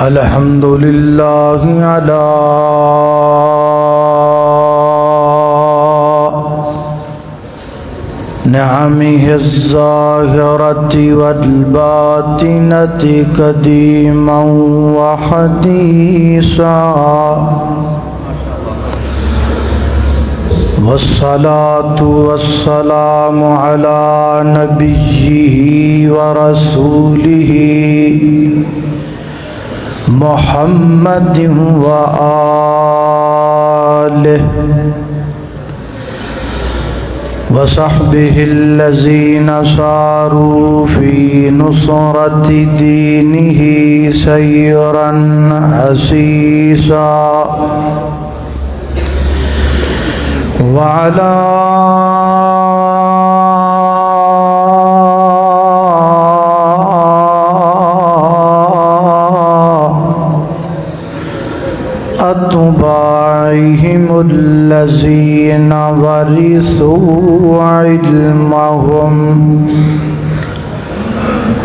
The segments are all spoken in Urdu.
الحمد للہ علی نعمه الظاہرة والباطنة قدیما وحدیثا والصلاة والسلام على نبیہ ورسولہ محمد وآلہ وصحبہ الذین صاروا فی نصرة دینہ سیرا حسیسا وعلى أتباعهم الذين ورثوا علمهم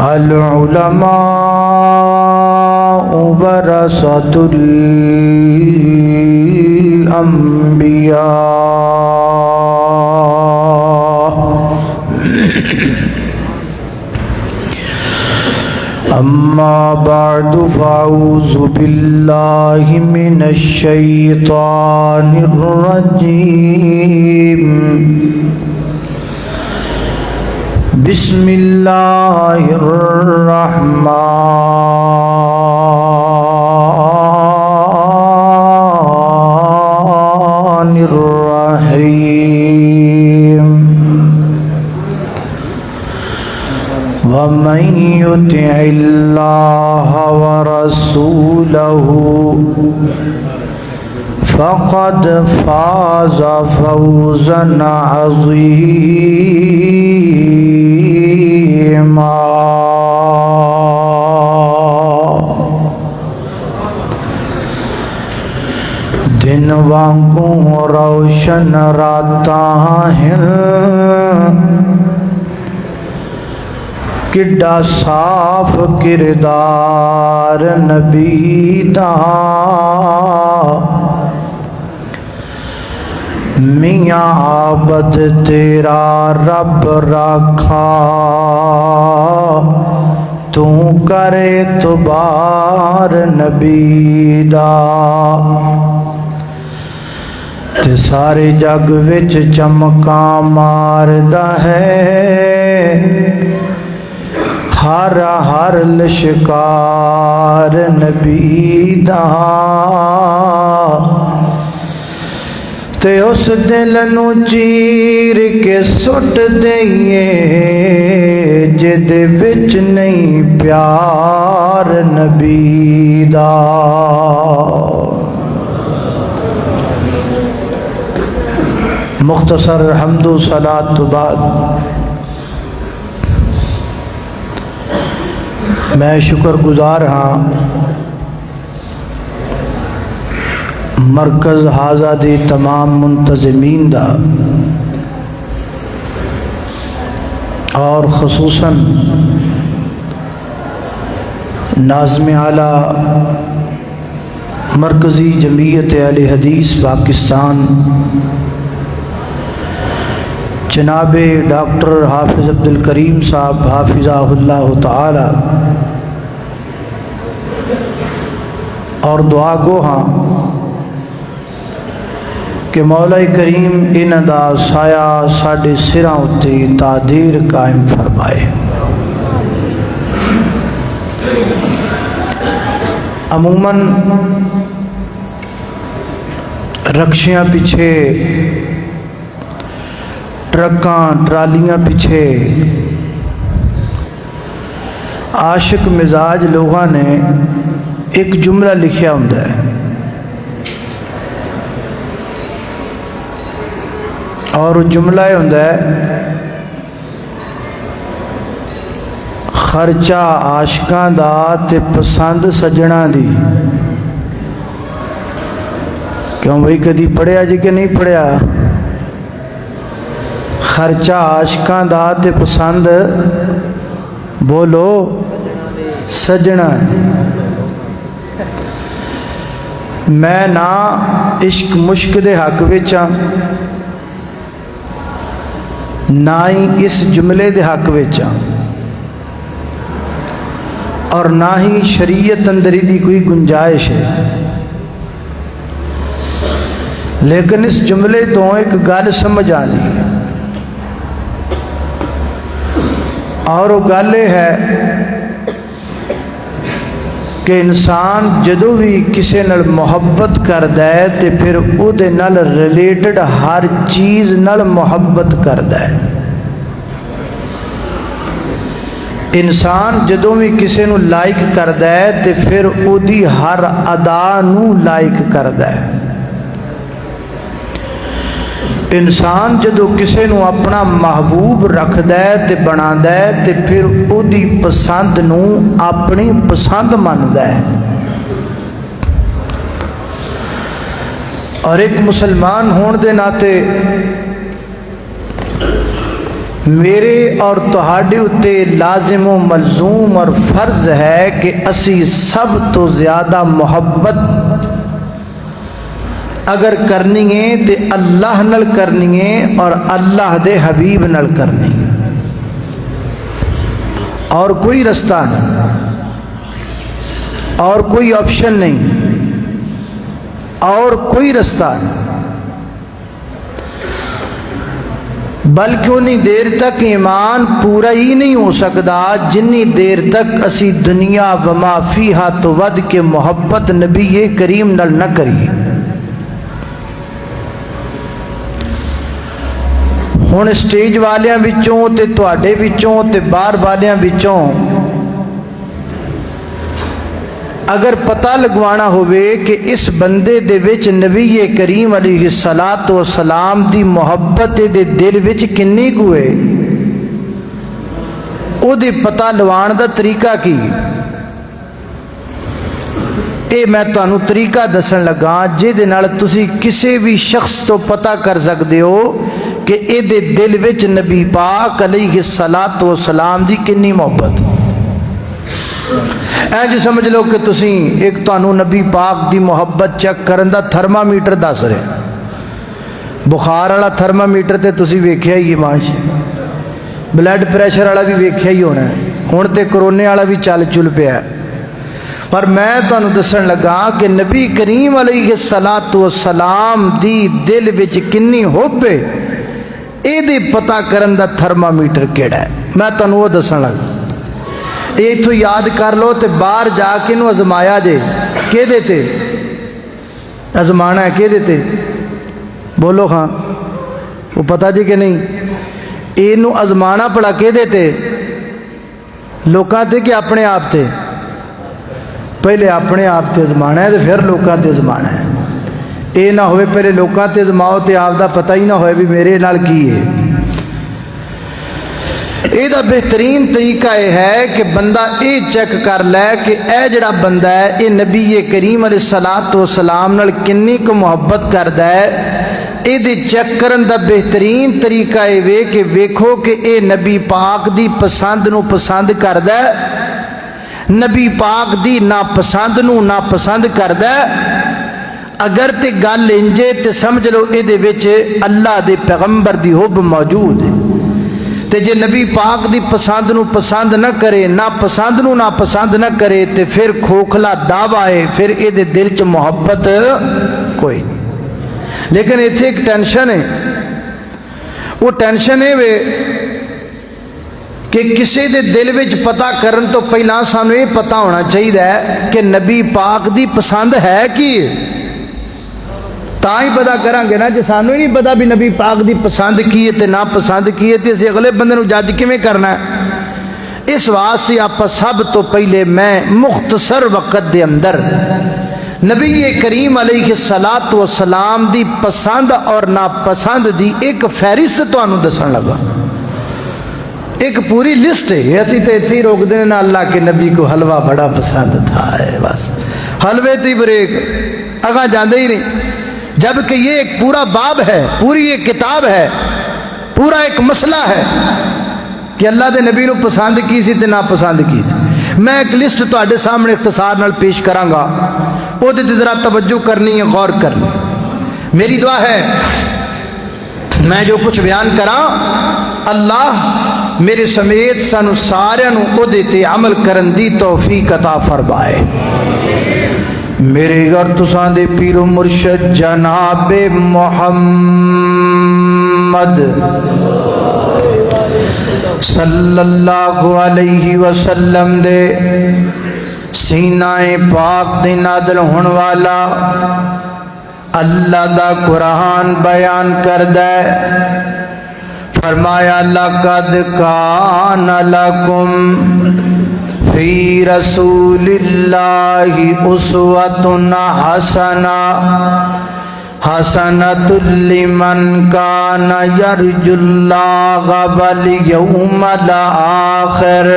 العلماء ورثة الأنبياء اما بعد فاعوذ باللہ من الشیطان الرجیم بسم اللہ الرحمن الرحیم ومن يطع الله ورسوله فقد فاز فوزا عظيما دن وانگوں روشن راتاں ہیں کڈا صاف کردار نبی دا میاں عابد تیرا رب رکھا تو کرے اعتبار نبی دا تے سارے جگ وچ چمکاں ماردا ہے ہر ہر لشکار نبی دا تے اس دل نو چیر کے سٹ دئیے جد وچ نہیں پیار نبی دا مختصر حمد و صلاۃ تو بعد میں شکر گزار ہاں مرکز حاضہ دی تمام منتظمین دا اور خصوصاً ناظم اعلیٰ مرکزی جمعیت اہل حدیث پاکستان جناب ڈاکٹر حافظ عبدالکریم صاحب حافظہ اللہ تعالی اور دعا گو ہاں کہ مولا کریم انہاں دا سایہ ساڈے سراں اُتے تعدیر قائم فرمائے۔ عموماً رکشیاں پیچھے ٹرکاں ٹرالیاں پیچھے عاشق مزاج لوگاں نے ایک جملہ لکھیا ہوندا ہے اور جملہ ہوندا ہے خرچہ عاشقاں دا تے پسند سجناں دی۔ کیوں بھائی کدی پڑھیا جی کہ نہیں پڑھیا؟ خرچہ عاشقاں دا تے پسند بولو سجنا ہے۔ میں نہ عشق مشک دے حق وچ ہاں، نہ ہی اس جملے دے حق وچ ہاں، اور نہ ہی شریعت اندر دی کوئی گنجائش ہے۔ لیکن اس جملے تو ایک گل سمجھ آنی، اور وہ گل یہ ہے کہ انسان جدو بھی کسی نال محبت کردا ہے تے پھر او دے نال ریلیٹڈ ہر چیز نال محبت کردا ہے۔ انسان جدو بھی کسی نو لائک کردا ہے تے پھر او دی ہر ادا نو لائک کردا ہے۔ انسان جدو کسی نو اپنا محبوب رکھدا ہے تے بنادا ہے تے پھر او دی پسند نو اپنی پسند مندا ہے۔ اور ایک مسلمان ہون دے ناتے میرے اور تہاڈے اتے لازم و ملزوم اور فرض ہے کہ اسی سب تو زیادہ محبت اگر کرنی ہے تے اللہ نال کرنی ہے اور اللہ دے حبیب نال کرنی ہے، اور کوئی رستہ نہیں، اور کوئی آپشن نہیں، اور کوئی رستہ نہیں۔ بلکہ انی دیر تک ایمان پورا ہی نہیں ہو سکتا جنی دیر تک اسی دنیا وما فیہا تو ود کے محبت نبی کریم نال نہ کریے۔ ہن سٹیج والیاں وچوں تے تواڈے وچوں تے باہر والیاں وچوں اگر پتہ لگوانا ہوئے کہ اس بندے دے وچ نبی کریم علیہ الصلاۃ والسلام دی محبت دے دل وچ کنی کو ہے، او دے پتہ لوان دا طریقہ کی اے میں تانوں طریقہ دسن لگا جے نال تسی کسی بھی شخص تو پتہ کر سکدے ہو کہ اے دے دل وچ نبی پاک علیہ الصلاۃ والسلام دی کنی محبت۔ اینج سمجھ لو کہ تسی ایک تانوں نبی پاک دی محبت چیک کرن دا تھرمامیٹر دس رہے، بخار والا تھرمامیٹر تے تسی ویکھیا ہی ماش، بلڈ پریشر والا بھی ویکھیا ہی ہونا ہے، ہن تے کرونے والا بھی چل چل پیا ہے۔ پر میں تانوں دسن لگا کہ نبی کریم علیہ الصلاۃ والسلام دی دل وچ کنی حب ہے، اے دے پتہ کرن دا تھرمامیٹر کیڑا ہے میں تانوں وہ دسن لگا۔ یہ تو یاد کر لو تے باہر جا کے نو ازمایا جے کہ دیتے ازمانا ہے کہ دیتے بولو ہاں وہ پتہ جی کہ نہیں، یہ نو ازمانا پڑا کہ دیتے لوکاں تے کہ اپنے آپ تے، پہلے اپنے آپ تے ازمانا ہے تے پھر لوکاں تے ازمانا ہے۔ یہ نہ ہوئے پہلے لوکاں تے ازماؤ تے آپ دا پتہ ہی نہ ہوئے بھی میرے نال کی ہے۔ یہ دا بہترین طریقہ یہ ہے کہ بندہ یہ چیک کر لے کہ اے جڑا بندہ ہے یہ نبی کریم علیہ الصلاۃ والسلام نال کنی کو محبت کردا ہے۔ یہ دے چیک کرن دا بہترین طریقہ یہ وے کہ ویکھو کہ اے نبی پاک دی پسند نو پسند کردا ہے، نبی پاک دی ناپسند نو ناپسند کردا ہے۔ اگر تے گل انجے تے سمجھ لو اے دے وچ اللہ دے پیغمبر دی حب موجود ہے۔ تے جے نبی پاک دی پسند نو پسند نہ کرے، ناپسند نو ناپسند نہ کرے تے پھر کھوکھلا دعویٰ ہے، پھر اے دے دل چ محبت کوئی نہیں۔ لیکن ایتھے ایک ٹینشن ہے، وہ ٹینشن ہے وے کہ کسی دے دل وچ پتہ کرن تو پہلا سانوں یہ پتہ ہونا چاہیے کہ نبی پاک دی پسند ہے کی، تاں ہی پتہ کریں گے نا۔ جے سانوں ہی نہیں پتہ بھی نبی پاک دی پسند کی ہے تے نا پسند کی ہے تے اسی اگلے بندے نو جج کیویں کرنا ہے؟ اس واسطے آپ سب تو پہلے میں مختصر وقت دے اندر نبی کریم علیہ الصلاۃ والسلام دی پسند اور ناپسند دی ایک فہرست تانوں دسن لگا، ایک پوری لسٹ ہے۔ اسی تے اتھی روک دینے نا اللہ کے نبی کو حلوہ بڑا پسند تھا ہے، بس حلوے تی بریک اگاں جاندے ہی نہیں، جبکہ یہ ایک پورا باب ہے، پوری ایک کتاب ہے، پورا ایک مسئلہ ہے کہ اللہ دے نبی نو پسند کی سی تے ناپسند کی سی۔ میں ایک لسٹ تواڈے سامنے اختصار نال پیش کراں گا، اودے تے ذرا توجہ کرنی ہے، غور کرنی۔ میری دعا ہے میں جو کچھ بیان کراں اللہ میرے سمیت سانو سارے نو اودے تے عمل کرن دی توفیق عطا فرمائے۔ میرے گھر تساں دے پیر و مرشد جناب محمد صلی اللہ علیہ وسلم دے سینہ پاک دے نازل ہون والا اللہ دا قرآن بیان کردہ فرمایا لقد کان لکم فی رسول اللہ اسوۃ حسنۃ لمن کان یرجو اللہ والیوم الآخر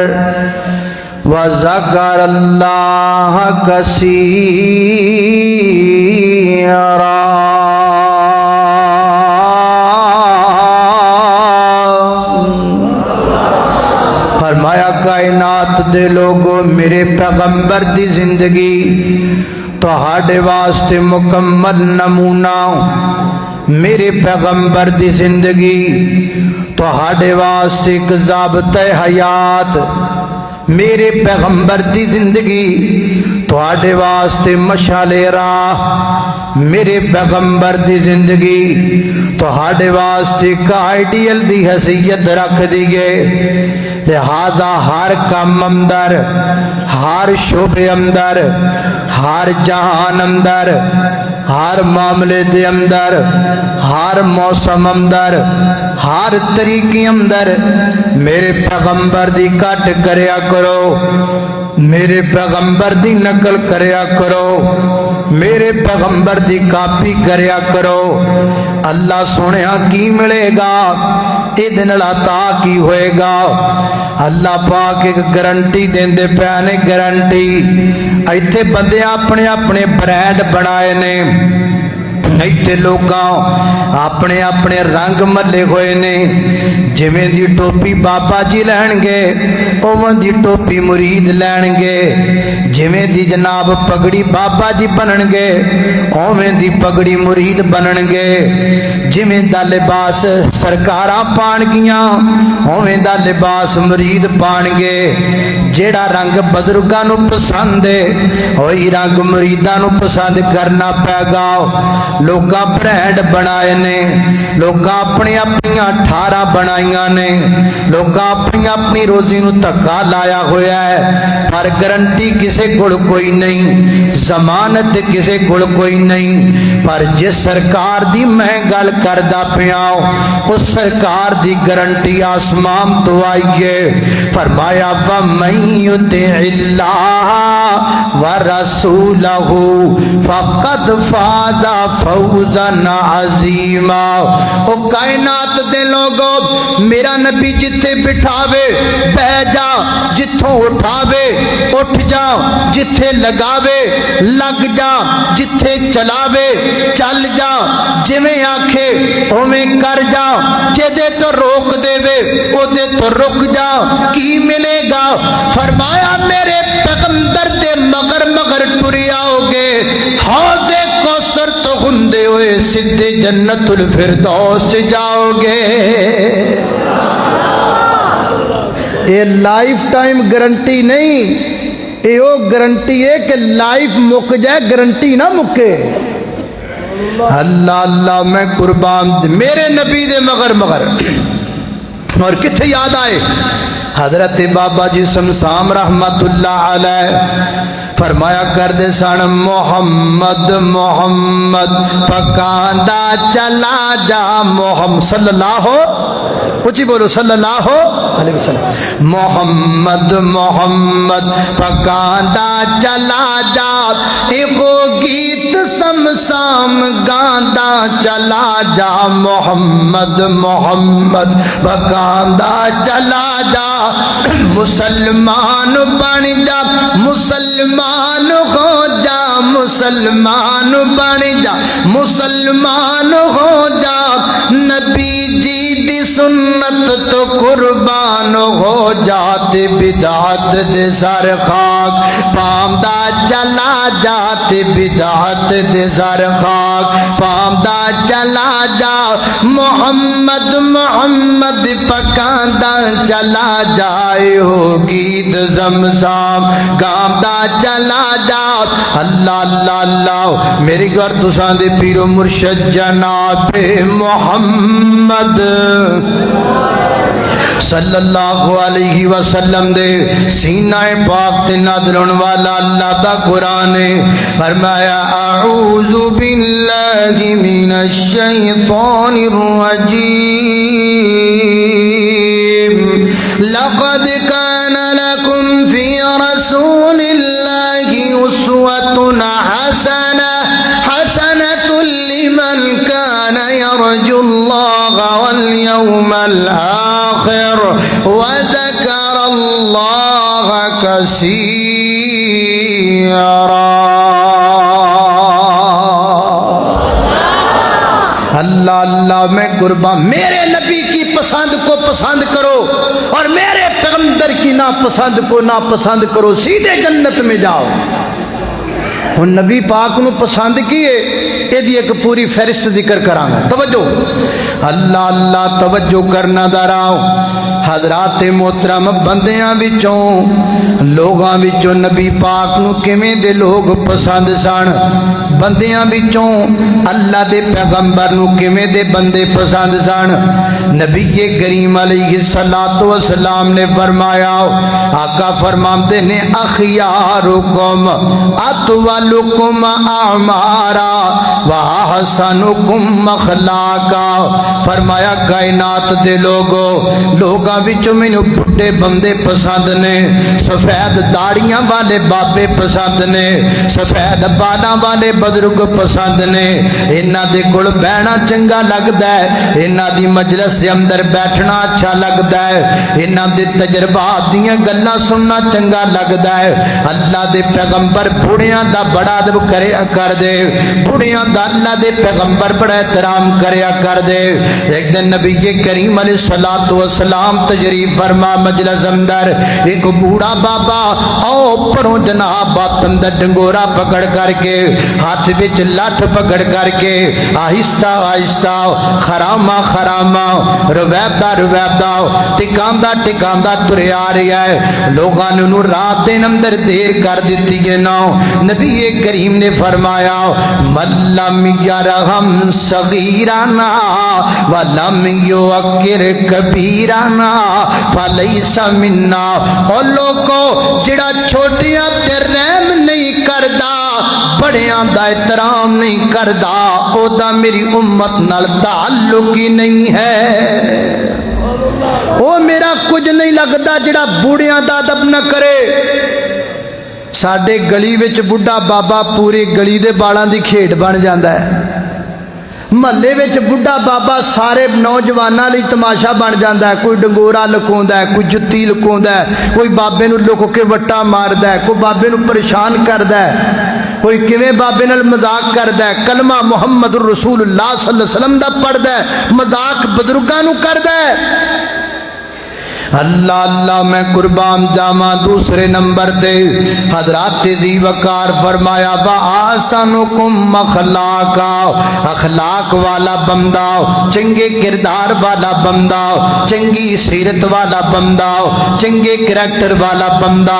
وذکر اللہ کثیرا۔ فرمایا کائنات دے لوگو میرے پیغمبر دی زندگی تہاڈے واسطے مکمل نمونہ، میرے پیغمبر دی زندگی تہاڈے واسطے ایک ضابطہ حیات، میرے پیغمبر دی زندگی تہاڈے واسطے مشعل راہ، میرے پیغمبر دی زندگی تہاڈے واسطے ایک آئیڈیل دی حیثیت رکھ دیئے۔ لہذا ہر کام اندر، ہر شعبے اندر، ہر جہان اندر، ہر معاملے دے اندر، ہر موسم اندر، ہر طریقے اندر میرے پیغمبر دی کٹ کریا کرو، میرے پیغمبر دی نقل کریا کرو، میرے پیغمبر دی کاپی کریا کرو۔ اللہ سنیا کی ملے گا، ادن عطا کی ہوئے گا۔ اللہ پاک ایک گارنٹی دیندے پیانے، گارنٹی ایتھے بندے اپنے اپنے برانڈ بنائے نے، ایتھے لوگاں اپنے اپنے رنگ ملے ہوئے نے، جویں دی ٹوپی بابا جی لین گے اوویں دی ٹوپی مرید لین گے، جویں دی جناب پگڑی بابا جی بنن گے اوویں دی پگڑی مرید بنن گے، جویں دا لباس سرکاراں پان گیاں اوویں دا لباس مرید پان گے۔ جیڑا رنگ بزرگاں نو پسند ہے وہی رنگ مریداں نو پسند کرنا پے گا۔ لوگاں برانڈ بنائے نے، لوگاں اپنی اپنی ٹھارا بنائیاں نے، لوگاں اپنی اپنی روزی نو تکا لایا ہویا ہے، پر گارنٹی کسے کول کوئی نہیں، ضمانت کسے کول کوئی نہیں۔ پر جس سرکار دی میں گل کردا پیاں اس سرکار دی گارنٹی آسمان تو آئیے۔ فرمایا وَمَن يُطِعِ اللَّهَ وَرَسُولَهُ فَقَدْ فَازَ فَوْزًا عَظِيمًا۔ او کائنات دے لوگو میرا نبی جتھے بٹھاوے بہ جا، جتھوں اٹھاوے اٹھ جا، جتھے لگاوے لگ جا، جتھے چلاوے چل جا، جویں آکھے اوویں کر جا، جدے تو روک دے وے اودے تو رک جا، کی ملے گا؟ فرمایا میرے پیغمبر دے مگر مگر ٹری آؤ گے، حوض کوثر تو ہندے ہوئے سدھے جنت الفردوس جاؤ گے۔ یہ لائف ٹائم گارنٹی نہیں، یہ گارنٹی ہے کہ لائف مک جائے، گارنٹی نہ مکے۔ اللہ اللہ میں قربان میرے نبی دے مگر مگر۔ اور کتھے یاد آئے حضرت بابا جی سمسام رحمت اللہ علیہ فرمایا کر دے سن محمد محمد پکاندا چلا جا، محمد صلی اللہ اچھی بولو صلی اللہ علیہ وسلم، محمد محمد پکاندا چلا جا، ایکو گیت سمسام گاندا چلا جا، محمد محمد پکاندا چلا جا، مسلمان بن جا، مسلمان ہو جا، مسلمان بن جا، مسلمان ہو جا، نبی جی دی سنت تو قربان ہو جات بدعت دے سر خاک پامدا چلا جات بدعت دے سر خاک پامدا چلا جا محمد محمد پکاندا چلا جائے ہو گیت زمزام گامدا چلا جا اللہ اللہ اللہ میری گھر تساں دے پیر و مرشد جناب محمد صلی اللہ علیہ وسلم دے سینہ پاک تے نازل ہونے والا اللہ دا قرآن فرمایا اعوذ باللہ من الشیطان الرجیم لقد كان لكم في رسول الله أسوة حسنة لمن كان يرجو الله واليوم الآخر وذكر الله كثيرا اللہ اللہ میں قربان میرے نبی کی پسند کو پسند کرو اور میرے پیغمبر کی ناپسند کو ناپسند کرو سیدھے جنت میں جاؤ ہن نبی پاک نو پسند کیے ایدی ایک پوری فہرست ذکر کرانا توجہ اللہ اللہ توجہ کرنا دراؤ حضرات محترم بندیاں وچوں لوگاں وچوں نبی پاک نو کیویں دے لوگ پسند سن بندیاں وچوں اللہ دے پیغمبر نو کیویں دے بندے پسند سن نبی کریم علیہ الصلوۃ والسلام نے فرمایا آقا فرماتے نے اخیارکم اطولکم اعمارا واحسنکم اخلاقا فرمایا کائنات دے لوگاں وچوں مینوں بڈھے بندے پسند نے سفید داڑیاں والے بابے پسند نے سفید بالاں والے بزرگ پسند نے انہاں دے کول بیٹھنا چنگا لگدا ہے انہاں دی مجلس دے اندر بیٹھنا اچھا لگدا ہے انہاں دے تجربات دیاں گلاں سننا چنگا لگدا ہے اللہ دے پیغمبر بوڑھیاں دا بڑا ادب کریا کر دے بوڑھیاں دا اللہ دے پیغمبر بڑا احترام کریا کر دے ایک دن نبی کریم علیہ الصلوۃ والسلام تشریف فرما مجلس اندر ایک بوڑھا بابا او پروں جناب بات اندر ڈنگورا پکڑ کر کے ہاتھ وچ لٹھ پکڑ کر کے آہستہ آہستہ خراما خراما رویبدہ رویبدہ ٹکاندہ ترے آ رہا ہے لوگاں نو رات دن اندر دیر کر دیتی ہے نا نبی کریم نے فرمایا ملم یرحم صغیرنا ولم یوقر کبیرنا فلیس منا اور لوگوں جڑا چھوٹیاں تے رحم نہیں کردا بڑیاں دا احترام نہیں کردا او دا میری امت نال تعلق ہی نہیں ہے او میرا کچھ نہیں لگدا جڑا بوڑھیاں دا ادب نہ کرے ساڈے گلی وچ بڈھا بابا پوری گلی دے بالاں دی کھیڈ بن جاندا ہے محلے وچ بڈھا بابا سارے نوجواناں لئی تماشا بن جاندا ہے کوئی ڈنگورا لکوندا ہے کوئی جتی لکوندا ہے کوئی بابے نو لک کے وٹا ماردا ہے کوئی بابے نو پریشان کردا ہے کوئی کیویں بابے نال مذاق کردا ہے کلمہ محمد رسول اللہ صلی اللہ علیہ وسلم دا پڑھدا ہے مذاق بزرگاں نو کردا ہے اللہ اللہ میں قربان جاواں دوسرے نمبر تے حضرات ذی وقار فرمایا وَآسَنُكُمْ اخلاقا اخلاق والا بندہ چنگے کردار والا بندہ چنگی سیرت والا بندہ چنگے کریکٹر والا بندہ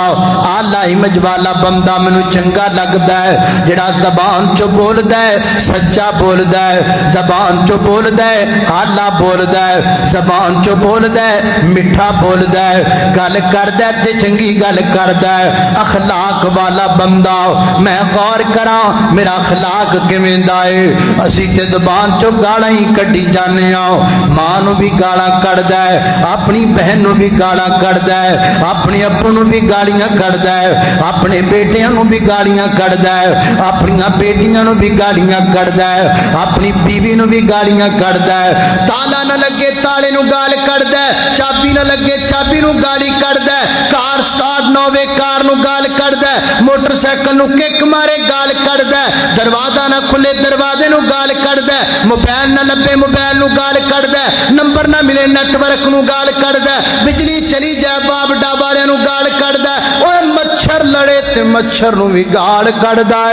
اعلی امیج والا بندہ مینوں چنگا لگدا ہے جڑا زبان چو بولدا ہے سچا بولدا ہے زبان چو بولدا ہے اعلی بولدا ہے زبان چو بولدا ہے میٹھا بولدا ہے گل کردا ہے تے چنگی گل کردا ہے اخلاق والا بندہ میں غور کراں میرا اخلاق کیویں دا ہے اسی تے زبان چوں گالاں ہی کڈی جانے ہاں ماں نو بھی گالاں کڈدا ہے اپنی بہن نو بھی گالاں کڈدا ہے اپنے ابو نو بھی گالیاں کڈدا ہے اپنے بیٹیاں نو بھی گالیاں کڈدا ہے اپنی بیٹیاں نو بھی گالیاں کڈدا ہے اپنی بیوی نو بھی گالیاں کڈدا ہے تالا نہ لگے تالے نو گال کڈدا ہے چابی نہ لگے کے چابی نو گالی کردہ کار سٹارٹ نہ ہوے کار نو گال کردہ موٹر سائیکل نو کک مارے گال کردہ دروازہ نہ کھلے دروازے نو گال کردہ موبائل نہ لبے موبائل نو گال کردہ نمبر نہ ملے نیٹ ورک نو گال کردہ بجلی چلی جائے باب ڈابالے نو گال کردہ اوے مچھر لڑے تے مچھر نو بھی گال کردہ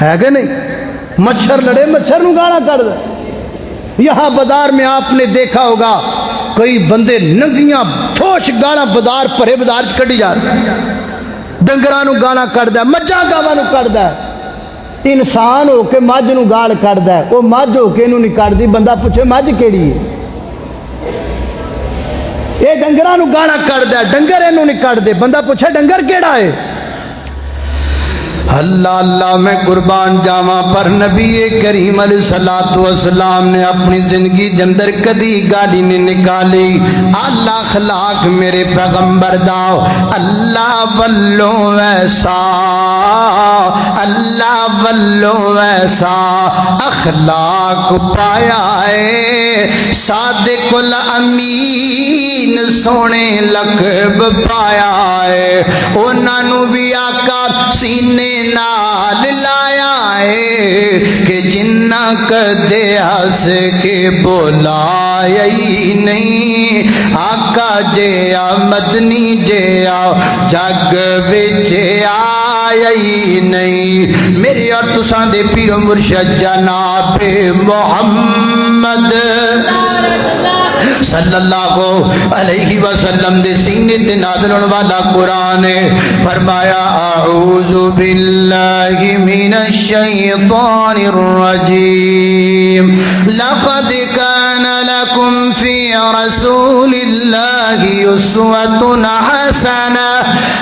ہے کہ نہیں مچھر لڑے مچھر نو گالا کردہ یہاں بازار میں آپ نے دیکھا ہوگا کئی بندے ننگیاں فوش گالا بازار پرے بازار کٹی جا رہے ڈنگرانو گالا کردہ مجھا گاوانو کردہ انسان ہو کے مجھ نو گال کردہ وہ مجھ ہو کے انہوں نہیں کردی بندہ پوچھے مجھ کیڑی ہے یہ ڈنگرانو گالا کردہ ڈنگر انہوں نہیں کردے بندہ پوچھے ڈنگر کیڑا ہے اللہ اللہ میں قربان جاواں پر نبی کریم علیہ السلام نے اپنی زندگی کے اندر کدی گالی نہیں نکالی اللہ اخلاق میرے پیغمبر داؤ اللہ والوں ویسا اللہ والوں ویسا اخلاق پایا ہے صادق الامین سونے لقب پایا ہے انہوں بھی آقا سینے نال لایا ہے کہ جنہ کدے ہس کے بولایا ہی نہیں آقا جیا مدنی جیا جگ وچ آیا ہی نہیں میرے اور تساں دے پیر و مرشد جناب محمد صلی اللہ علیہ وسلم دے سینے تے نازل ہونے والا قرآن فرمایا اعوذ باللہ من الشیطان الرجیم لقد کان لکم فی رسول اللہ اسوة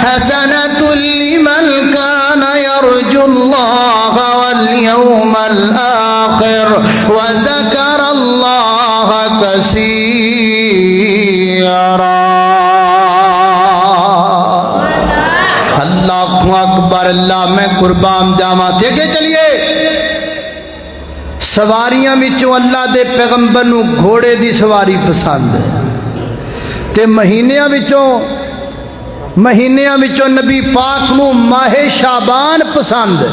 حسنة لمن کان یرجو اللہ والیوم الآخر وذکر اللہ کثیرا اللہ اکبر اللہ میں قربان جاواں دیکھے چلیے سواریاں وچوں اللہ دے پیغمبر نو گھوڑے دی سواری پسند ہے تے مہینیاں وچوں نبی پاک نو ماہ شعبان پسند ہے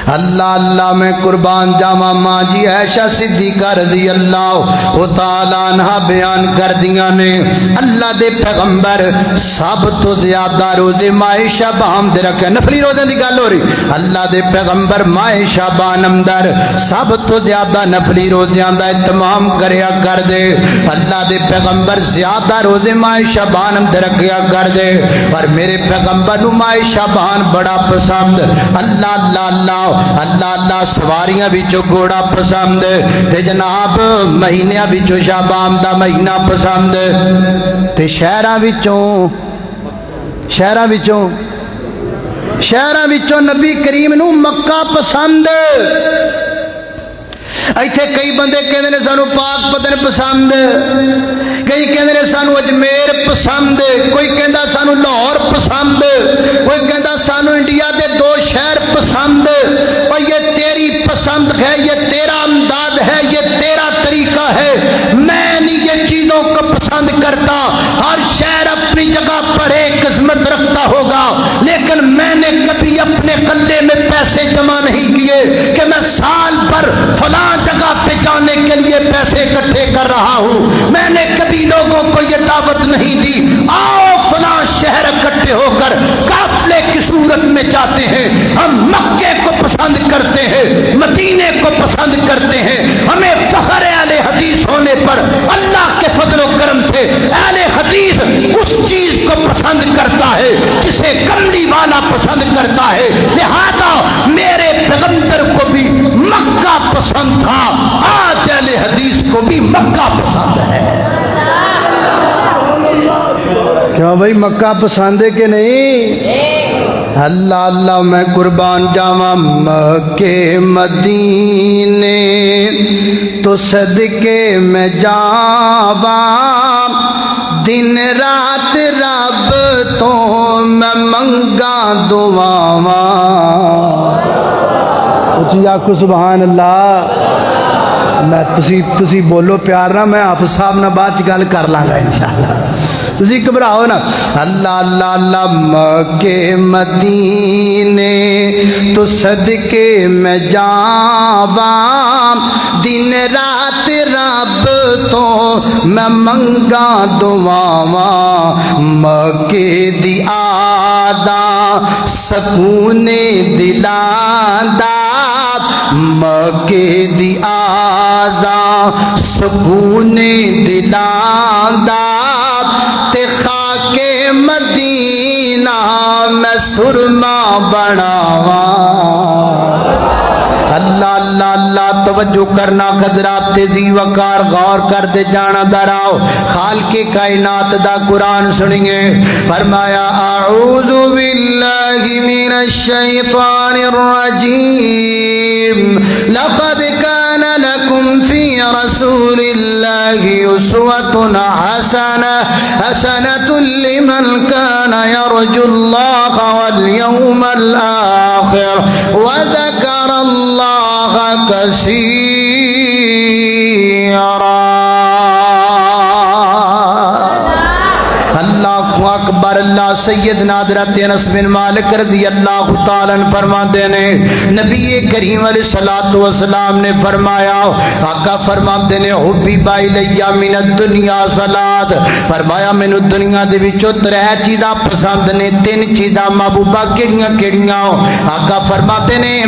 اللہ اللہ میں قربان جاواں ماں جی عائشہ صدیقہ رضی اللہ تعالیٰ عنہ بیان کر دیا نے اللہ دے پیغمبر سب تو زیادہ روزے ماہ شعبان دے رکھے نفلی روزے دی گل ہو رہی اللہ دے پیغمبر ماہ شعبان اندر سب تو زیادہ نفلی روزیاں دا اہتمام کریا کر دے اللہ دے پیغمبر زیادہ روزے ماہ شعبان اندر رکھیا کر دے اور میرے پیغمبر نو ماہ شعبان بڑا پسند اللہ اللہ اللہ اللہ اللہ سواریاں وچوں گھوڑا پسند تے جناب مہینیاں وچوں شعبان دا مہینہ پسند تے شہراں وچوں نبی کریم نو مکہ پسند ایتھے کئی بندے کہندے نے سانو پاک پتن پسند کئی کہندے نے سانو اجمیر پسند کوئی کہندا سانو لاہور پسند کوئی کہندا سانو انڈیا دے 2 شہر پسند اور یہ تیری پسند ہے یہ تیرا انداز ہے یہ تیرا طریقہ ہے میں نہیں یہ چیزوں کو پسند کرتا ہر شہر اپنی جگہ پر ایک قسمت رکھتا ہوگا لیکن میں نے کبھی اپنے غلے میں پیسے جمع نہیں کیے کہ میں سال پر فلاں جگہ پہ جانے کے لیے پیسے اکٹھے کر رہا ہوں میں نے کبھی لوگوں کو یہ دعوت نہیں دی آؤ فلاں شہر اکٹھے ہو کر قافلے کی صورت میں جاتے ہیں ہم مکے کو پسند کرتے ہیں مدینے کو پسند کرتے ہیں ہمیں فخر اہل حدیث ہونے پر اللہ کے فضل و کرم سے اہل حدیث اس چیز کو پسند کرتا ہے جسے کملی والا پسند کرتا ہے لہذا میرے پیغمبر کو بھی مکہ پسند تھا آج اہل حدیث کو بھی مکہ پسند ہے کیوں بھائی مکہ پسند ہے کہ نہیں اللہ اللہ میں قربان جاواں مکے مدینے تو صدقے میں جاواں دن رات رب تو میں منگا دعاواں اچھی آنکھو سبحان اللہ میں تسی بولو پیار نہ، میں حافظ صاحب نہ بعد گل کر لاں گا انشاءاللہ، تسی گھبراؤ نا۔ اللہ اللہ اللہ مکے مدینے تو صدقے میں جاواں، دن رات رب تو میں منگا دعاواں، مکے دی آدا سکون دلاں دا، مکے دی آزا سکون دلاں دا، تے خاک مدینہ میں سرما بناواں۔ اللہ اللہ اللہ توجہ کرنا حضرات، تیزی وقار غور کر دے جانا دراؤ، خالق کائنات دا قرآن سنیے۔ فرمایا اعوذ باللہ من الشیطان الرجیم، لقد کان لکم فی رسول اللہ اسوۃ حسنۃ لمن کان یرجو اللہ والیوم الآخر وذکر اللہ کثیرا۔ اللہ اکبر۔ اللہ سیدنا حضرت انس بن مالک رضی اللہ تعالیٰ عنہ فرماتے ہیں، نبی کریم علیہ الصلوۃ والسلام نے فرمایا، آقا فرماتے ہیں حبیب الیہ من الدنیا ثلاث، فرمایا مینوں دنیا دے وچوں ترے چیزاں پسند نے، تین چیزاں محبوبہ کیڑیاں کیڑیاں؟ آقا فرماتے ہیں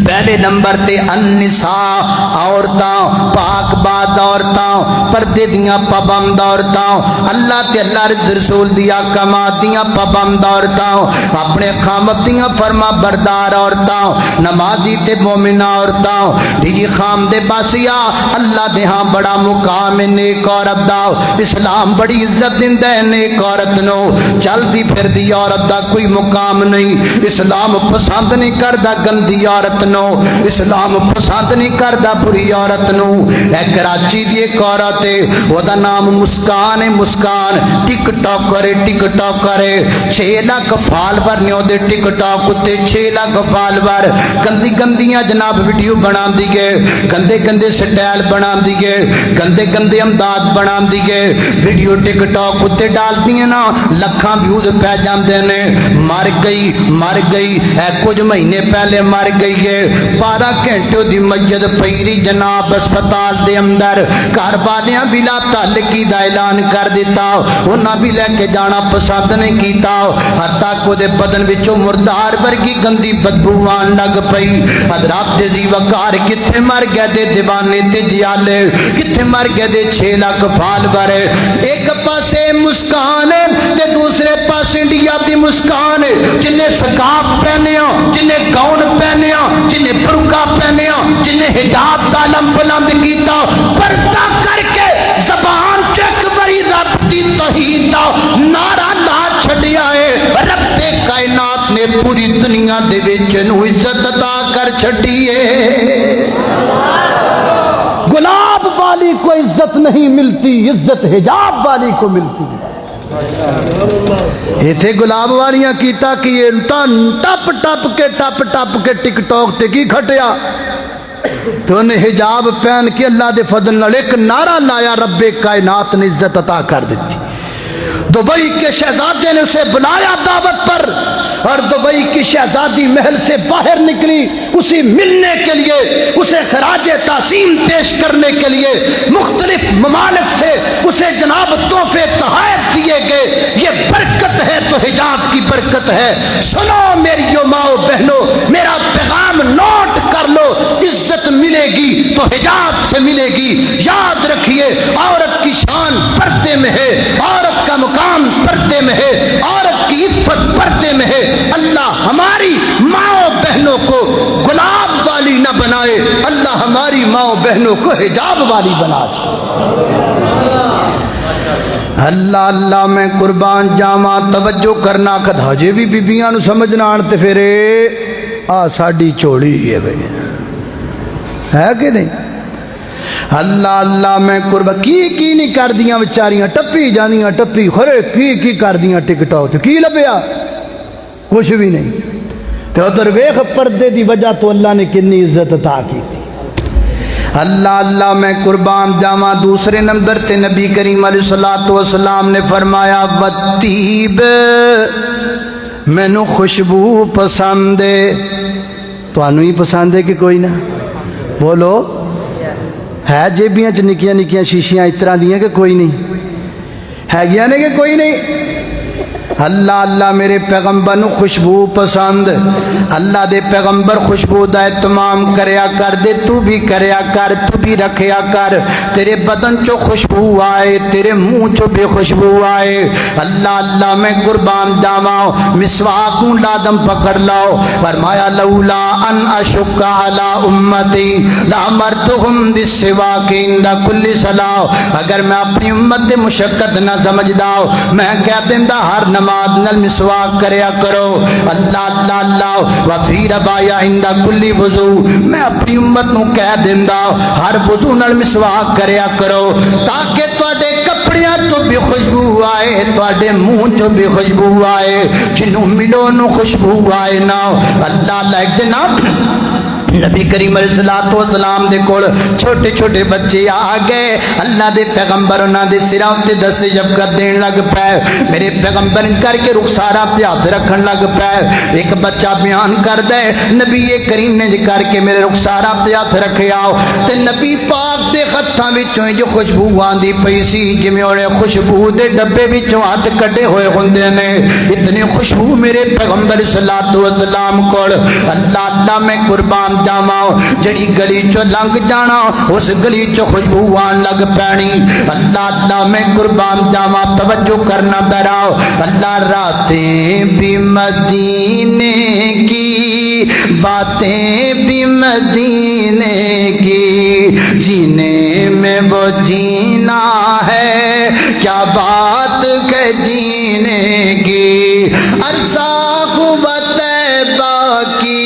پہلے نمبر تے النساء، عورتاں، پاک باد عورتاں، پردے دیاں پابند عورتاں، اللہ تے اللہ رسول دی احکامات دیاں پابند عورتاں، اپنے خامد دیاں فرما بردار عورتاں، نمازی تے مومنہ عورتاں، ڈیجی خام دے باسیا، اللہ دے ہاں بڑا مقام ہے نیک عورت دا، اسلام بڑی عزت دیندہ ہے نیک عورت نو، چل دی پھر دی عورت دا کوئی مقام نہیں، اسلام پسند نہیں کردہ گندی عورت نو، اسلام پسند نہیں کردہ بری عورت نو۔ اے کراچی دی ایک عورت ہے، وہ دا نام مسکان ہے، مسکان ٹک ٹاک کرے، ٹک ٹاک کرے، 6 لاکھ فالور نے وہ دے ٹک ٹاک اتے، 6 لاکھ فالور، گندی گندیاں جناب ویڈیو بنا دیگے، گندے گندے سٹائل بنا دیگے، گندے گندے امداد بنا دیگے، ویڈیو ٹک ٹاک اتے ڈال دیئے نا، لکھاں ویوز پہ جاندے نے، مر گئی اے کچھ مہینے پہلے مر گئی ہے، 12 گھنٹے دی میت پئی جناب اسپتال دے اندر، گھر والیاں بھی لا تعلقی دا اعلان کر دیتا، انہاں بھی لے کے جانا پسند نہیں کیتا، حتیٰ کو دے بدن وچوں مردار ورگی گندی بدبو آن لگ پئی۔ حضرات جزی وقار کتھے مر گئے دے دیوانے تے جیالے، کتھے مر گئے دے 6 لاکھ فالور، ایک پاسے مسکان تے دوسرے پاس انڈیا دی مسکان، جنہیں سکاف پہنے جنہیں گاؤن پہنے جنہیں برقع پہنے جنہیں حجاب دا علم بلند کیتا، پردہ کر کے زبان چیک بری رب دی توحید دا نعرہ لا چھڑیا ہے، رب کائنات نے پوری دنیا دے وچ نو عزت عطا کر چھڑی ہے۔ گلاب والی کو عزت نہیں ملتی، عزت حجاب والی کو ملتی ہے۔ ایتھے گلاب والیاں کیتا کہ یہ ٹپ ٹپ کے ٹک ٹاک تے کی کھٹیا، تو انہیں حجاب پہن کے اللہ دے فضل نال ایک نعرہ لایا، رب کائنات نے عزت عطا کر دیتی۔ دبئی کے شہزادے نے اسے بلایا دعوت پر، اور دبئی کی شہزادی محل سے باہر نکلی، اسے ملنے کے لیے، اسے خراج تعظیم پیش کرنے کے لیے مختلف ممالک سے اسے جناب تحفے تحائف دیے گئے۔ یہ برکت ہے تو حجاب کی برکت ہے۔ سنو میریو ماؤ بہنو، میرا پیغام نوٹ کر لو، عزت ملے گی تو حجاب سے ملے گی۔ یاد رکھیے عورت کی شان پردے میں ہے، عورت کا مقام پردے میں ہے، عورت کی عفت پردے میں ہے۔ اللہ ہماری ماؤں بہنوں کو گلاب والی نہ بنائے، اللہ ہماری ماؤں بہنوں کو حجاب والی بنا دے۔ اللہ اللہ میں قربان جاواں، توجہ کرنا کد ہجے بھی بیبیاں نو سمجھنا آن تے پھر ساڈی چوڑی ہے بھئی، ہے کہ نہیں؟ اللہ اللہ میں قربان کی نہیں کر دیاں بیچاریاں، ٹپی جاندیاں ٹپی خورے کی کر دیاں ٹک ٹاک تے کی لبیا؟ کچھ بھی نہیں۔ تو ادھر ویکھ پردے دی وجہ تو اللہ نے کنی عزت عطا کی تھی۔ اللہ اللہ میں قربان جاواں۔ دوسرے نمبر تے نبی کریم علیہ الصلوۃ والسلام نے فرمایا وطیب، مینوں خوشبو پسند ہے۔ تانوں ہی پسند ہے کہ کوئی نہ؟ بولو، ہے جیبیاں چ نکیاں نکیاں شیشیاں اس طرح دیاں کہ کوئی نہیں ہے گیا نے کہ کوئی نہیں؟ اللہ اللہ میرے پیغمبر نو خوشبو پسند۔ اللہ دے پیغمبر خوشبو دا اہتمام کریا کر دے، تو بھی کریا کر، تو بھی رکھیا کر، تیرے بدن چو خوشبو آئے، تیرے منہ چو بھی خوشبو آئے۔ اللہ اللہ میں قربان جاواں، مسواکوں لادم پکڑ لاؤ۔ فرمایا لولا ان اشق علی امتی لامرتہم بالسواک عند کل صلاۃ، اگر میں اپنی امت دے مشقت نہ سمجھدا میں کہہ دیندا ہر نماز نال مسواک کریا کرو۔ اللہ اللہ اللہ وفی ربایا عند کل وضو، میں اپنی امت نو کہہ دیندا ہر وضو نال مسواک کریا کرو، تاکہ تواڈے کپڑیاں تو بھی خوشبو آئے، تواڈے منہ تو بھی خوشبو آئے، جنوں ملو نو خوشبو آئے نا۔ اللہ اللہ ایک دن نبی کریم علیہ الصلوۃ والسلام دے کول چھوٹے چھوٹے بچے آ گئے۔ اللہ دے پیغمبر انہاں دے سراں تے دست شفقت دین لگ پئے، میرے پیغمبر کر کے رخسارا تے ہاتھ رکھن لگ پئے۔ ایک بچہ بیان کر دے نبی کریم نے کر کے میرے رخسارا تے ہاتھ رکھیا تے نبی پاک دے ہتھاں وچوں جو خوشبو آندی پئی سی جویں اونے خوشبو دے ڈبے وچوں ہاتھ کڈے ہوئے ہوندے نے، اتنی خوشبو میرے پیغمبر صلی اللہ علیہ وسلم کول۔ اللہ اللہ میں قربان جاواں، جڑی گلی چو لنگ جانا اس گلی چو خوشبو آن لگ پینی۔ اللہ اللہ میں قربان جاواں، توجہ کرنا براؤ۔ اللہ راتیں بھی مدینے کی، باتیں بھی مدینے کی، جینے میں وہ جینا ہے کیا بات کہ جینے کی، عرصہ قوت باقی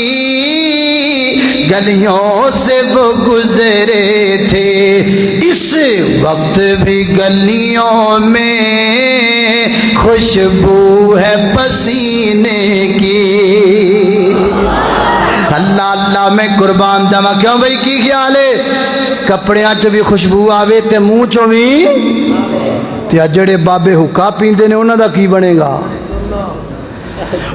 گلیوں سے وہ گزرے تھے، اس وقت بھی گلیوں میں خوشبو ہے پسینے کی۔ اللہ اللہ میں قربان جاواں، کیوں بھائی کی خیال ہے؟ کپڑیاں چ بھی خوشبو آوے تے منہ چوں بھی، تے جڑے بابے حکا پیندے نے انہاں دا کی بنے گا؟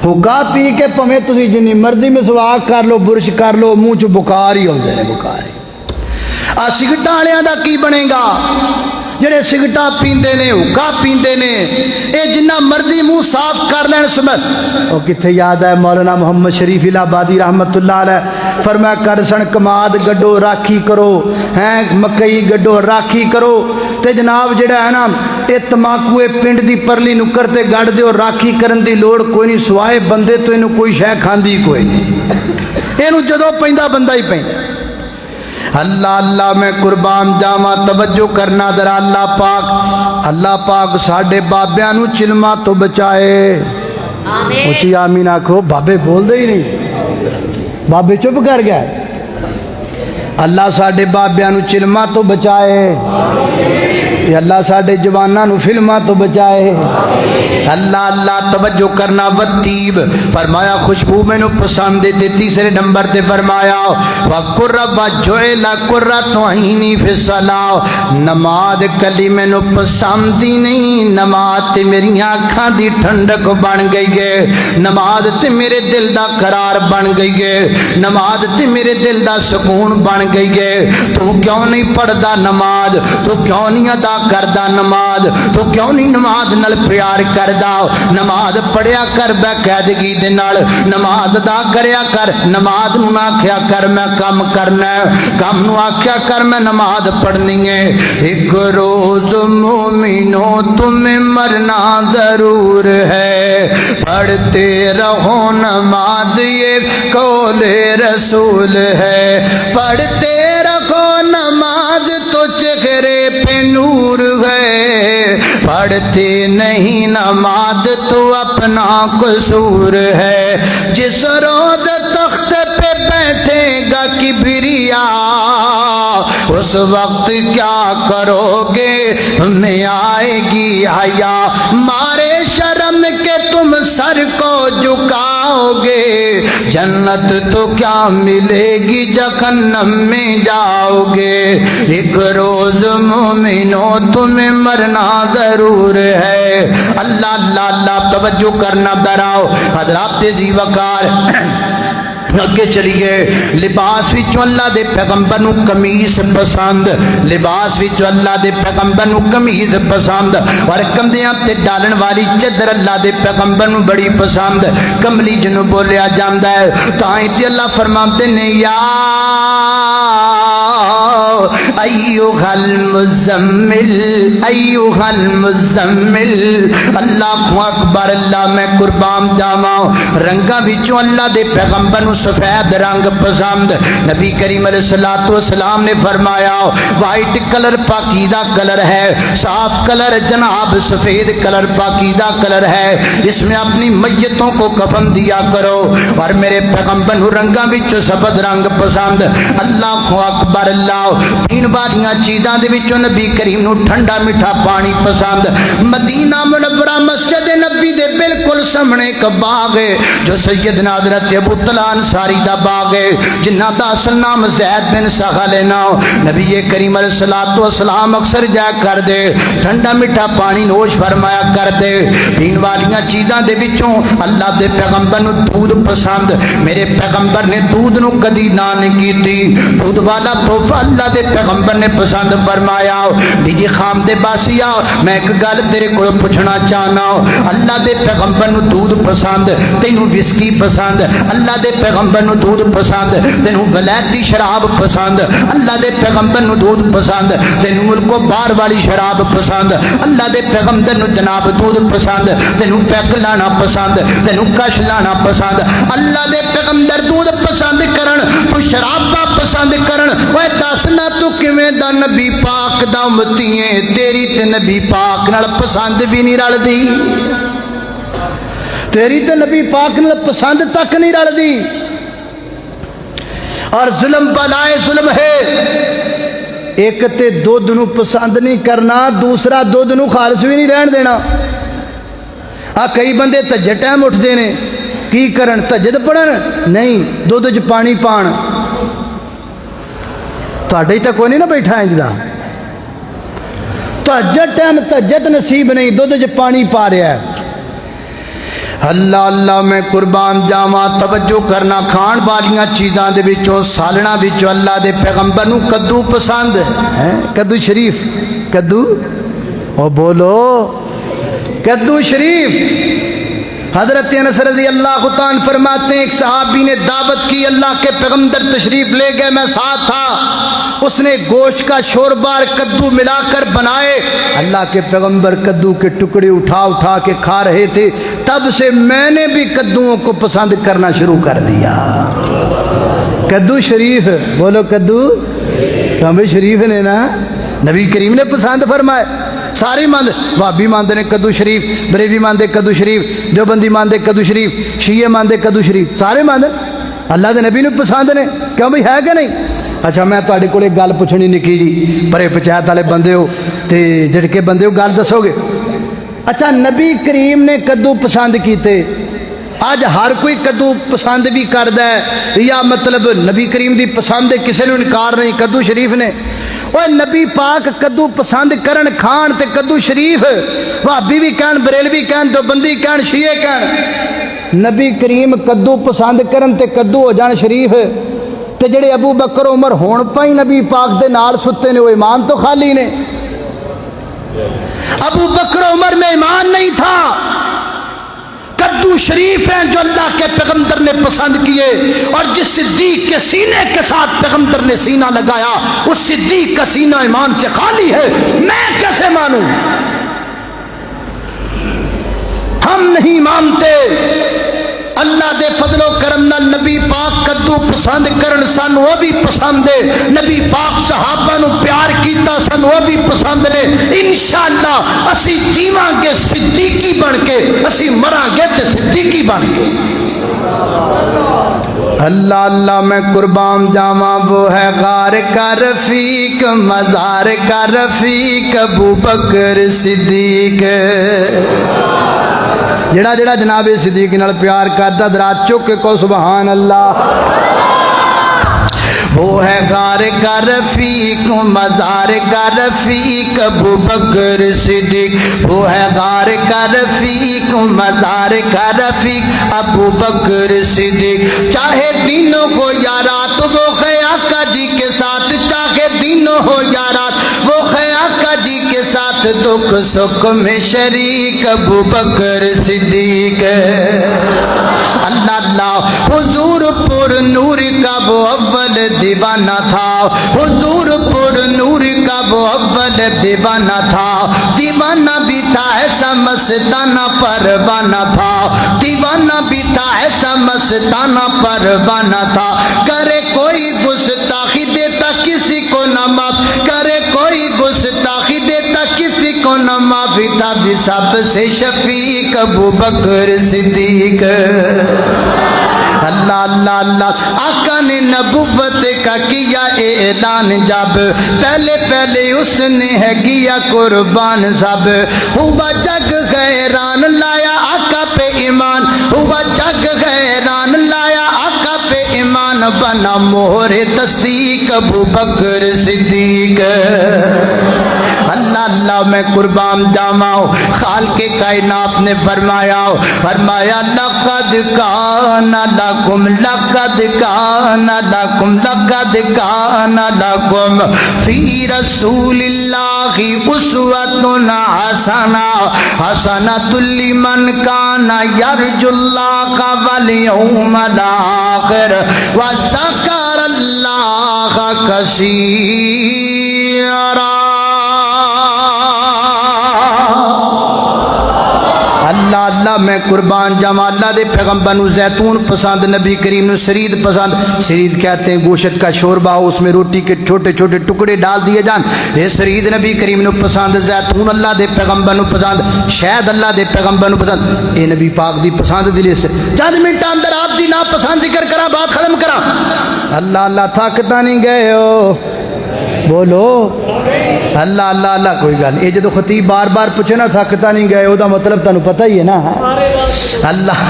حکا پی کے پویں تسی جنی مرضی مسواک کر لو، برش کر لو، منہ چ بخار ہی ہوندے نے، بخار ہی۔ آ سگٹاں والیاں دا کی بنے گا؟ جڑے سگٹاں پیندے نے، حکا پیندے نے، اے جنہ مرضی منہ صاف کر لین سمت۔ او کتھے یاد ہے مولانا محمد شریف الہ آبادی رحمت اللہ علیہ فرمایا کر سن کماد گڈو راکھی کرو، ہیں مکئی گڈو راکھی کرو، تے جناب جڑا ہے نا اے تماکو پنڈ دی پرلی نکر تے گڑ دیو، راکھی کرن دی لوڑ کوئی نہیں، سوائے بندے تو اینو کوئی شے کھاندی کوئی نہیں، اینو جدوں پیندا بندہ ہی پیندا۔ اللہ اللہ میں قربان جاواں، توجہ کرنا ذرا۔ اللہ پاک ساڈے بابیاں نو چلما تو بچائے، اچھی آمین آکھو۔ بابے بول دے ہی نہیں، بابے چپ کر گئے۔ اللہ ساڈے بابیاں نو چلما تو بچائے، اللہ ساڈے جواناں نو فلماں تو بچائے۔ اللہ اللہ توجہ کرنا۔ وطیب فرمایا خوشبو میں نو پسند دے۔ تیسرے نمبر تے فرمایا وقرب جعل قرۃ عینی فی الصلاۃ، نماز کلی میں نو پسند ہی نہیں، نماز تے میری آنکھاں دی ٹھنڈک بن گئی ہے، نماز تے میرے دل دا قرار بن گئی ہے، نماز تے میرے دل دا سکون بن گئی ہے۔ تو کیوں نہیں پڑھدا نماز؟ تو کیوں نہیں ادا کردا نماز؟ تو کیوں نہیں نماز نال پیار کردا؟ نماز پڑھیا کر باقاعدگی دے نال، نماز ادا کریا کر، نماز نو نہ آکھیا کر میں کام کرنا ہے، کام نو آکھیا کر میں نماز پڑھنی ہے۔ ایک روز مومنوں تمہیں مرنا ضرور ہے، پڑھتے رہو نماز یہ قول رسول ہے، پڑھتے رکھو نماز تو چہرے پہ نور ہے، پڑھتے نہیں نماز تو اپنا قصور ہے، جس روز تخت پہ بیٹھے گا کبریا اس وقت کیا کرو گے؟ میں آئے گی حیا مارے شرم کے تم سر کو جھکاؤ گے، جنت تو کیا ملے گی جہنم میں جاؤ گے، ایک روز مومنوں تمہیں مرنا ضرور ہے۔ اللہ اللہ اللہ، توجہ کرنا براؤ حضرات جی وقار اگے چلیے۔ لباس وچوں اللہ دے پیغمبر نو قمیص پسند، لباس وچوں اللہ دے پیغمبر نو قمیص پسند، اور کندھیاں تے ڈالن والی چادر اللہ دے پیغمبر نو بڑی پسند، کملی جنوں بولیا جاندا ہے۔ تاں تے اللہ فرماندے نے یا ایھا المزمل، ایھا المزمل، اللہ اکبر، اللہ میں قربان جاواں، رنگاں وچوں اللہ دے پیغمبر نو سفید رنگ پسند۔ نبی کریم علیہ الصلوۃ والسلام نے فرمایا وائٹ کلر پاکیزہ کلر ہے، صاف کلر جناب سفید کلر پاکیزہ کلر ہے، اس میں اپنی میتوں کو کفن دیا کرو۔ اور میرے پیغمبر نو رنگاں وچوں سبز رنگ پسند۔ اللہ اکبر، اللہ پین والیاں چیزاں دے وچوں نبی کریم نو ٹھنڈا میٹھا پانی پسند۔ مدینہ منورہ مسجد نبی دے بالکل سامنے ایک باغ ہے جو سیدنا حضرت ابو طلحہ انصاری دا باغ ہے، جنہ دا اصل نام زید بن سخل ہے نا۔ نبی کریم علیہ الصلوۃ والسلام اکثر جایا کر دے، ٹھنڈا میٹھا پانی نوش فرمایا کر دے۔ پین والیاں چیزاں دے وچوں اللہ دے پیغمبر نو دودھ پسند۔ میرے پیغمبر نے دودھ نو کدی نہ نہیں کیتی، دودھ والا تحفہ اللہ دے پیغمبر نے پسند فرمایا۔ دیجی خام دے باسیا، میں ایک گل تیرے کو پوچھنا چاہنا، اللہ دے پیغمبر نو دودھ پسند، تینوں وسکی پسند، اللہ دے پیغمبر نو دودھ پسند، تینوں ولایتی شراب پسند، اللہ دے پیغمبر نو دودھ پسند، تینوں ملکو باہر والی شراب پسند، اللہ دے پیغمبر نو جناب دودھ پسند، تینوں پیک لانا پسند، تینوں کش لانا پسند، اللہ دے پیغمبر دودھ پسند کرن، تو شراباں پسند کرن۔ اوے دسنا تو کیویں دا نبی پاک دا امتی ہے، تیری تے نبی پاک نال پسند بھی نہیں رلدی، تیری تے نبی پاک نال پسند تک نہیں رلدی۔ اور ظلم بلائے ظلم ہے، ایک تے دودھ نو پسند نہیں کرنا، دوسرا دودھ نو خالص بھی نہیں رہن دینا۔ کئی بندے تہجد ٹائم اٹھتے ہیں، کی کرن تہجد پڑھن نہیں، دودھ چ پانی پان۔ تہاڈے تک کوئی نہیں نا بیٹھا انج دا، تہجد ٹائم تہجد نصیب نہیں، دودھ چ پانی پا رہا ہے۔ اللہ اللہ میں قربان جاواں، توجہ کرنا، کھان والیاں چیزاں دے وچوں سالنا وچوں اللہ دے پیغمبر نو کدو پسند ہے، کدو شریف، کدو او بولو کدو شریف۔ حضرت انس رضی اللہ عنہ فرماتے ہیں ایک صحابی نے دعوت کی، اللہ کے پیغمبر تشریف لے گئے، میں ساتھ تھا، اس نے گوشت کا شوربہ اور کدو ملا کر بنائے، اللہ کے پیغمبر کدو کے ٹکڑے اٹھا اٹھا کے کھا رہے تھے، تب سے میں نے بھی کدوؤں کو پسند کرنا شروع کر دیا۔ کدو شریف، بولو کدو ہمیں شریف نے نا، نبی کریم نے پسند فرمائے۔ سارے ماند، بھابی ماندے نے کدو شریف، بریوی ماندے کدو شریف، دیوبندی ماندے کدو شریف، شیعہ ماندے کدو شریف، سارے ماندے اللہ دے نبی نے پسند نے، کیوں بھائی ہے کہ نہیں؟ اچھا میں تہاڈے کول ایک گل پوچھنی نکی جی، پرے پنچایت والے بندے ہو تے جھٹکے بندے ہو، گل دسو گے؟ اچھا نبی کریم نے کدو پسند کیتے، آج ہر کوئی کدو پسند بھی کردا ہے، یا مطلب نبی کریم دی پسند کسے نو انکار نہیں، کدو شریف نے۔ اوے نبی پاک کدو پسند کرن کھان تے کدو شریف، بھابی بھی کہن، بریلوی کہن، دیوبندی کہن، شیعہ کہن، نبی کریم کدو پسند کرن تے کدو ہو جان شریف، تے جڑے ابو بکر عمر ہون پائی نبی پاک دے نال ستے نے، وہ ایمان تو خالی نے۔ ابو بکر عمر میں ایمان نہیں تھا، کدو شریف ہیں جو اللہ کے پیغمبر نے پسند کیے، اور جس صدیق کے سینے کے ساتھ پیغمبر نے سینہ لگایا اس صدیق کا سینہ ایمان سے خالی ہے، میں کیسے مانوں؟ ہم نہیں مانتے۔ اللہ دے فضل و کرم نال نبی پاک کدو پسند کرن، سانو وہ بھی پسند ہے، نبی پاک صحابہ نو پیار کیتا، سانو وہ بھی پسند نے۔ انشاءاللہ اسی جیواں گے صدیقی بن کے، اسی مراں گے تے صدیقی بن کے۔ اللہ اللہ میں قربان جاواں، وہ ہے غار کا رفیق، مزار کا رفیق، ابو بکر صدیق۔ جڑا جڑا جناب صدیق نال پیار کردا درات چک کے کو سبحان اللہ۔ وہ ہے غار کا رفیق مزار کا رفیق ابو بکر صدیق، وہ ہے غار کا رفیق مزار کا رفیق ابو بکر صدیق، چاہے دنوں ہو یا رات وہ ہے آقا جی کے ساتھ، چاہے دنوں ہو یا رات وہ ہے آقا جی کے ساتھ، دکھ سکھ میں شریک ابو بکر صدیق۔ اللہ اللہ، حضور پر نور کا وہ اول دیوانہ تھا، حضور پر نور کا وہ اول دیوانہ تھا، دیوانہ بھی تھا ایسا مستانہ پروانہ تھا، دیوانہ بھی تھا ایسا مستانہ پروانہ تھا، کرے کوئی گستاخی دیتا کسی کو نہ معاف، کرے کوئی گستاخی دیتا کسی کو نہ معافی، تھا بھی سب سے شفیق ابو بکر صدیق۔ اللہ اللہ اللہ، آقا نے نبوت کا کیا اعلان جب، پہلے پہلے اس نے ہے کیا قربان سب، ہوا جگ حیران لایا آقا پہ ایمان، ہوا جگ حیران لایا آقا پہ ایمان، بنا مہر تصدیق ابو بکر صدیق۔ اللہ اللہ، میں قربان جاواں، خالق کائنات نے فرمایا لقد کان لکم لقد کان لکم لقد کان لکم فی رسول اللہ اسوۃ حسنہ حسنۃ لمن کان یرجو اللہ والیوم الآخر وذکر اللہ کثیرا۔ اللہ اللہ، میں قربان جاواں، اللہ دے پیغمبر نو زیتون پسند، نبی کریم نو سرید پسند۔ سرید کہتے ہیں گوشت کا شوربہ ہو، اس میں روٹی کے چھوٹے چھوٹے ٹکڑے ڈال دیے جان، یہ سرید نبی کریم نو پسند، زیتون اللہ دے پیغمبر نو پسند، شہد اللہ دے پیغمبر نو پسند، اے نبی پاک دی پسند دی لسٹ۔ چند منٹ اندر آپ دی نا پسند ذکر کرا، بات ختم کرا۔ اللہ اللہ، تھکتا نہیں گئے ہو؟ بولو اللہ اللہ اللہ۔ کوئی گل یہ جدو خطیب بار بار پوچھے نا تھکتا نہیں گئے، وہ مطلب تمہیں پتہ ہی ہے نا۔ اللہ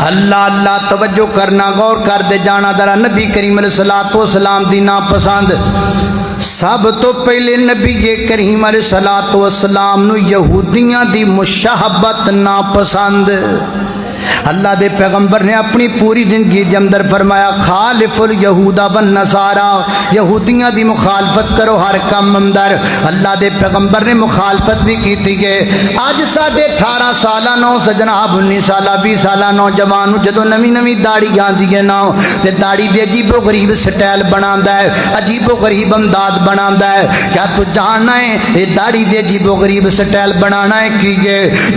اللہ اللہ، توجہ کرنا، غور کر دے جانا ذرا۔ نبی کریم علیہ الصلوۃ والسلام دی ناپسند، سب تو پہلے نبی کریم علیہ الصلوۃ والسلام نو یہودیاں دی مشابہت ناپسند۔ اللہ دے پیغمبر نے اپنی پوری زندگی دے اندر فرمایا خالف الیہود والنصارا، یہودیاں دی مخالفت کرو ہر کام اندر۔ اللہ دے پیغمبر نے مخالفت بھی کیتی ہے۔ اج ساڈے 18 سالہ نو جناب 19 سالہ 20 سالہ نوجوان جدو نویں نویں داڑھی آندی ہے نا تے داڑھی دے عجیب و غریب سٹائل بناندا ہے، عجیب و غریب انداز بناندا ہے۔ کیا تو جاننا ہے یہ داڑھی دے عجیب و غریب سٹائل بنانا ہے کی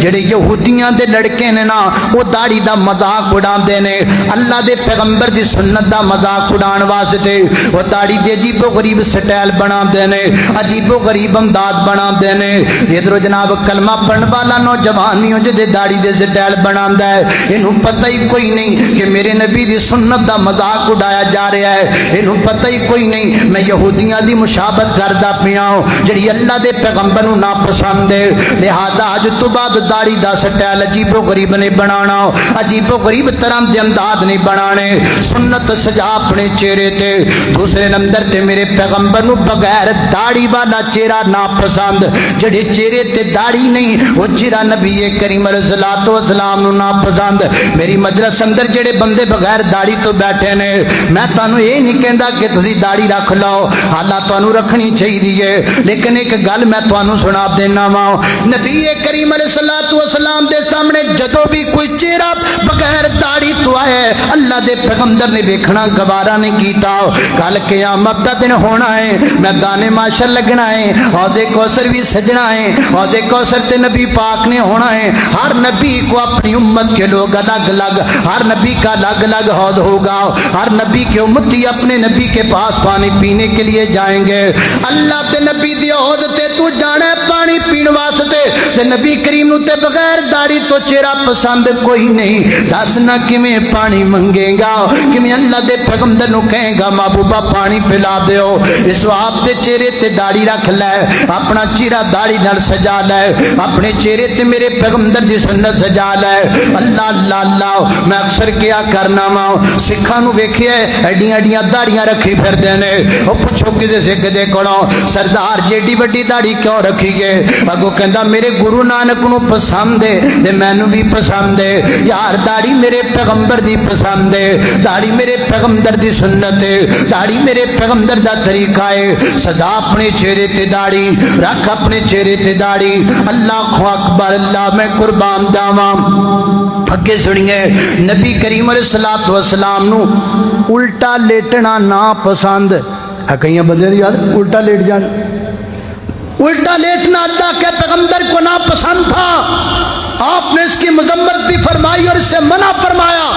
جڑے یہودیاں دے لڑکے نے نا وہ داڑھی دا مذاق اڑاندے نے، اللہ دے پیغمبر دی سنت دا مذاق اڑان واسطے وہ داڑھی دے عجیب و غریب سٹائل بناندے نے، عجیب و غریب انداز بناندے نے۔ ادھر جناب کلمہ پڑھن والا نوجوان نہیں جے داڑھی دے سٹائل بناندا ہے، اینوں پتہ ہی کوئی نہیں کہ میرے نبی دی سنت دا مذاق اڑایا جا رہا ہے، اینوں پتہ ہی کوئی نہیں میں یہودیاں دی مشابہت کردا پیا ہوں جڑی اللہ دے پیغمبر نوں ناپسند ہے۔ لہذا اج تو بعد داڑھی دا سٹائل عجیب و غریب نہیں بنانا، عجیب و غریب طرح دے انداز نہیں بنانے، سنت سجا اپنے چہرے تے۔ دوسرے نمبر تے میرے پیغمبر نو بغیر داڑھی والا چہرہ ناپسند، جڑے چہرے تے داڑھی نہیں وہ چہرہ نبی کریم علیہ الصلوۃ والسلام نو ناپسند۔ میری مجلس اندر جڑے بندے بغیر داڑھی تو بیٹھے نے، میں تانوں یہ نہیں کہندا کہ تسی داڑھی رکھ لو، حالانکہ تانوں رکھنی چاہیے، لیکن ایک گل میں تانوں سنا دینا وا، نبی کریم علیہ الصلوۃ والسلام دے سامنے جدوں بھی کوئی چہرہ بغیر داڑھی تو آئے اللہ دے پیغمبر نے دیکھنا گوارا نہیں کیتا۔ کل قیامت دا دن ہونا ہے، میدان معاشر لگنا ہے، عہدے کوثر بھی سجنا ہے، عہدے کوثر تے نبی پاک نے ہونا ہے۔ ہر نبی کو اپنی امت کے لوگ الگ الگ، ہر نبی کا الگ الگ عہد ہوگا، ہر نبی کے امتی اپنے نبی کے پاس پانی پینے کے لیے جائیں گے۔ اللہ تے نبی دی عہد تے تو جانا پانی پین واسطے تے نبی کریم نو تے بغیر داڑھی تو چہرہ پسند کوئی نہیں. دس نہ کیویں پانی منگے گا, کیویں اللہ دے پیغمبر نو کہے گا محبوبہ پانی پلا دیو. اس آپ دے چہرے تے داڑھی رکھ لے, اپنا چہرہ داڑھی نال سجا لے, اپنے چہرے تے میرے پیغمبر دی سنت سجا لے. اللہ اللہ اللہ. میں اکثر کیا کرنا وا, سکھاں نو ویکھیا ایڈیاں ایڈیاں داڑیاں رکھی پھردے نے. او پوچھو کسے سکھ دے کولوں سردار جیڈی وڈی داڑھی کیوں رکھی ہے؟ اگوں کہندا میرے گرو نانک نو پسند ہے تے مینوں بھی پسند ہے. یار داڑھی میرے پیغمبر دی پسند ہے, داڑھی میرے پیغمبر دی سنت ہے, داڑھی میرے پیغمبر دا طریقہ ہے. سدا اپنے چہرے تے داڑھی رکھ, اپنے چہرے تے داڑھی. اللہ اکبر, اللہ میں قربان جاواں. اگے سنیے, نبی کریم علیہ الصلوۃ والسلام نو الٹا لیٹنا نا پسند. کئی بندے یاد الٹا لیٹ جان, الٹا لیٹنا اللہ کے پیغمبر کو ناپسند تھا. آپ نے اس کی مذمت بھی فرمائی اور اس سے منع فرمایا.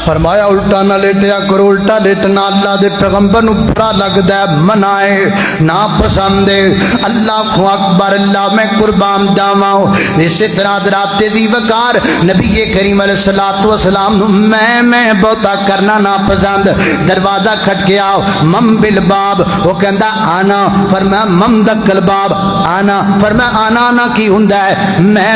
فرمایا الٹا نہ لیٹیا کرو, الٹا لیٹنا اللہ دے پیغمبر نو برا لگدا ہے, منع ہے, ناپسند ہے. اللہ اکبر, اللہ میں قربان جاواں. اسی طرح رات دی وقار نبی کریم علیہ الصلوۃ والسلام نو میں بہتا کرنا ناپسند. دروازہ کھٹکیا, مم بالباب, وہ کہندا آنا. فرمایا مم دکل باب, آنا. فرمایا آنا کی ہوندا ہے,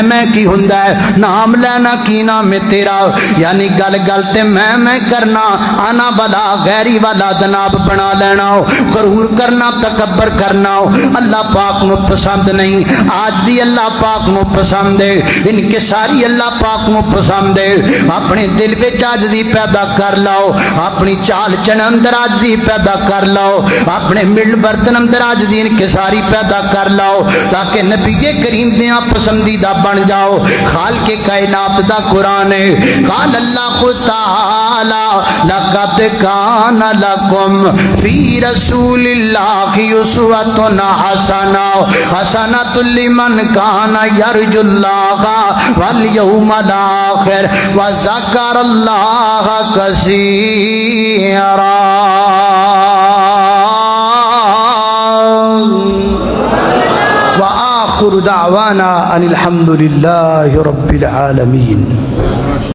میں کی ہوندا ہے, نام لینا کی نام ہے تیرا. یعنی گل گل تے میں کرنا, آنا والا غیری والا جناب بنا لینا, غرور کرنا, تکبر کرنا اللہ پاک نو پسند نہیں. آج دی اللہ پاک نو پسند ہے, انکساری اللہ پاک نو پسند ہے. اپنے دل وچ عاجزی پیدا کر لاؤ, اپنی چال چلن اندر عاجزی پیدا کر لاؤ, اپنے مل برتن اندر عاجزی انکساری پیدا کر لاؤ, تاکہ نبی کریم دیاں پسندیدہ بن جاؤ. خالق کائنات دا قرآن ہے. قال اللہ خود لقد کان لکم فی رسول اللہ اسوۃ حسنۃ لمن کان یرجو اللہ والیوم الاخر وذکر اللہ کثیرا. وآخر دعوانا ان الحمد للہ رب العالمین.